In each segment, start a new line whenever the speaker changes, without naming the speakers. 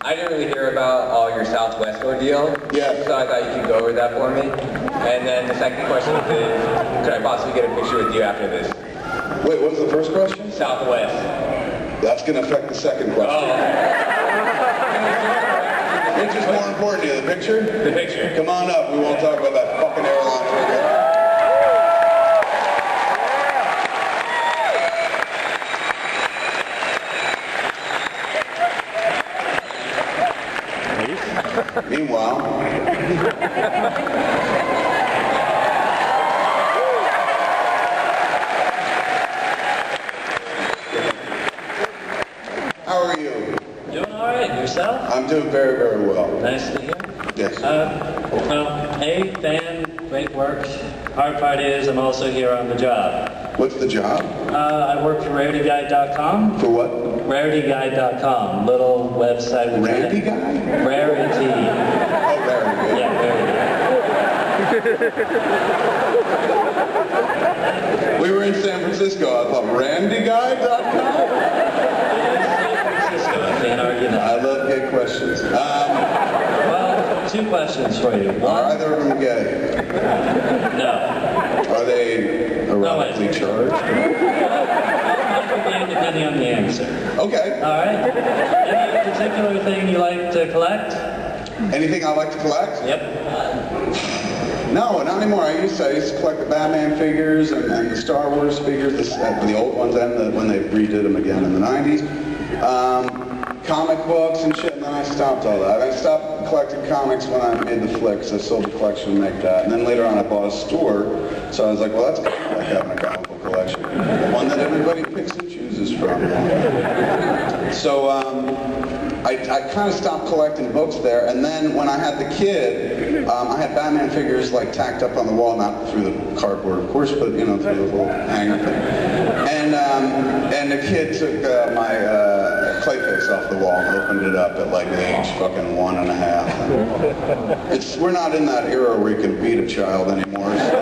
I didn't really hear about all your Southwest ordeal.
Yeah.
So I thought you could go over that for me. And then the second question is, could I possibly get a picture with you after this?
Wait, what was the first question?
Southwest.
That's going to affect the second question.
Oh.
Which is more important to you, the picture?
The picture.
Come on up, we won't talk about that fucking airline for a minute. Meanwhile, how are you?
Doing all right. Yourself?
I'm doing very, very well.
Nice to hear.
Yes.
Well, A, fan, great work. Hard part is I'm also here on the job.
What's the job?
I work for RarityGuide.com.
For what?
RarityGuide.com, little website. With
Randy guy?
Rarity.
Oh, Rarity.
Yeah, Rarity.
We were in San Francisco. I thought, randyguy.com?
Can't argue that.
I love gay questions.
Well, two questions for you.
Are either of them gay?
No.
Are they erotically charged?
Depending on the answer.
Okay.
All right. Any particular thing you like to collect?
Anything I like to collect?
Yep.
No, not anymore. I used to collect the Batman figures and the Star Wars figures, the old ones and when they redid them again in the 90s. Comic books and shit, and then I stopped all that. I stopped collecting comics when I made the flicks. I sold the collection to make that. And then later on I bought a store, so I was like, well, that's kind of like having a comic book collection. The one that everybody picks and chooses from. So I kind of stopped collecting books there, and then when I had the kid, I had Batman figures like tacked up on the wall, not through the cardboard, of course, but you know, through the little hanger thing. And the kid took my Clayface off the wall and opened it up at like age fucking 1.5. We're not in that era where you can beat a child anymore. So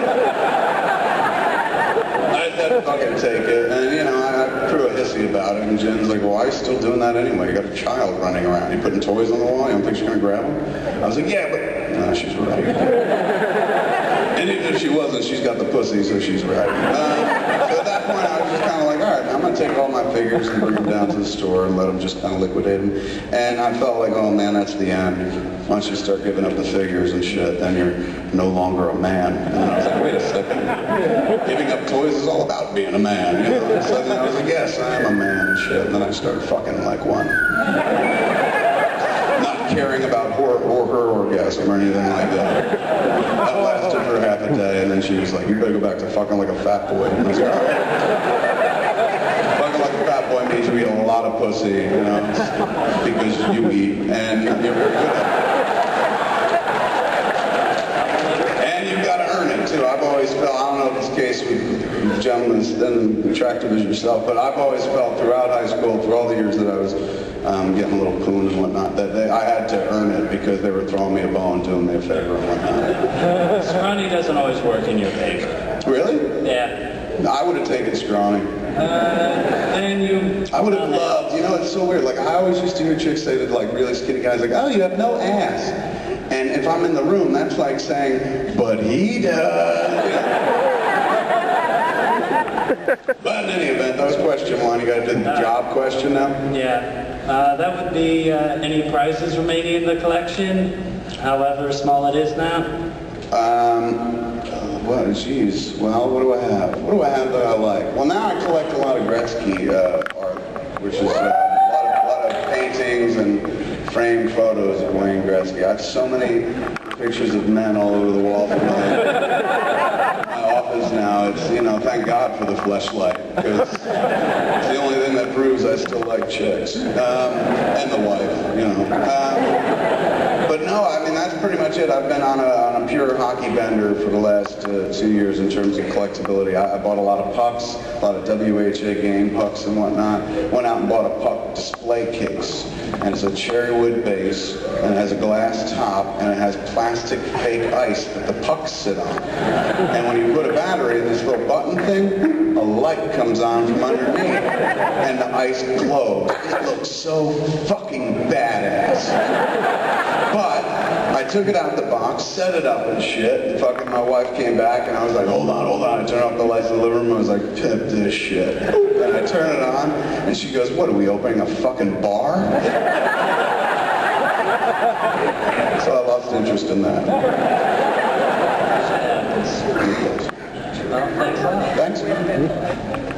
I said, fucking take it. And you know, I threw a hissy about it, and Jen's like, well, why are you still doing that anyway? You got a child running around. You putting toys on the wall? You don't think she's gonna grab them? I was like, yeah, but no, she's right. And even if she wasn't, she's got the pussy, so she's right. So at that point, I was just kind of like, all right, I'm going to take all my figures and bring them down to the store and let them just kind of liquidate them. And I felt like, oh man, that's the end. Once you start giving up the figures and shit, then you're no longer a man. And I was like, wait a second. Giving up toys is all about being a man, you know? So then I was like, yes, I am a man and shit. And then I started fucking like one. Not caring about her orgasm or anything like that. That lasted for half a day, and then she was like, you better go back to fucking like a fat boy. And I was like, all right. Fucking like a fat boy means you eat a lot of pussy, you know, because you eat, and you're very good at it. And you've got to earn it, too. I've always felt, I don't know if it's the case with gentlemen as attractive as yourself, but I've always felt throughout high school, through all the years that I was getting a little poon and whatnot, that I had to earn it because they were throwing me a bone, doing me a favor and whatnot.
Scrawny doesn't always work in your favor.
Really?
Yeah.
No, I would have taken scrawny.
And you...
I would have loved, you know, it's so weird. Like, I always used to hear chicks say to, like, really skinny guys, like, oh, you have no ass. And if I'm in the room, that's like saying, but he does. But in any event, that was question one. You got to do the job question now?
Yeah. That would be any prizes remaining in the collection, however small it is now.
What? Jeez. Well, what do I have? What do I have that I like? Well, now I collect a lot of Gretzky art, which is a lot of paintings and framed photos of Wayne Gretzky. I have so many pictures of men all over the wall from my office now. It's, you know, thank God for the fleshlight, because it's the only thing that proves I still like chicks. And the wife, you know. But no, I mean, that's pretty much it. I've been on a pure hockey bender for the last 2 years in terms of collectability. I bought a lot of pucks, a lot of WHA game pucks and whatnot. Went out and bought a puck display case. And it's a cherry wood base, and it has a glass top, and it has plastic fake ice that the pucks sit on. And when you put a battery in this little button thing, a light comes on from underneath, and the ice glows. It looks so fucking badass. box. But I took it out the box, set it up and shit, and fucking my wife came back and I was like, hold on. I turned off the lights in the living room, I was like, pimp this shit. And I turn it on, and she goes, what, are we opening a fucking bar? So I lost interest in that.
Well, thanks a lot.
Thanks.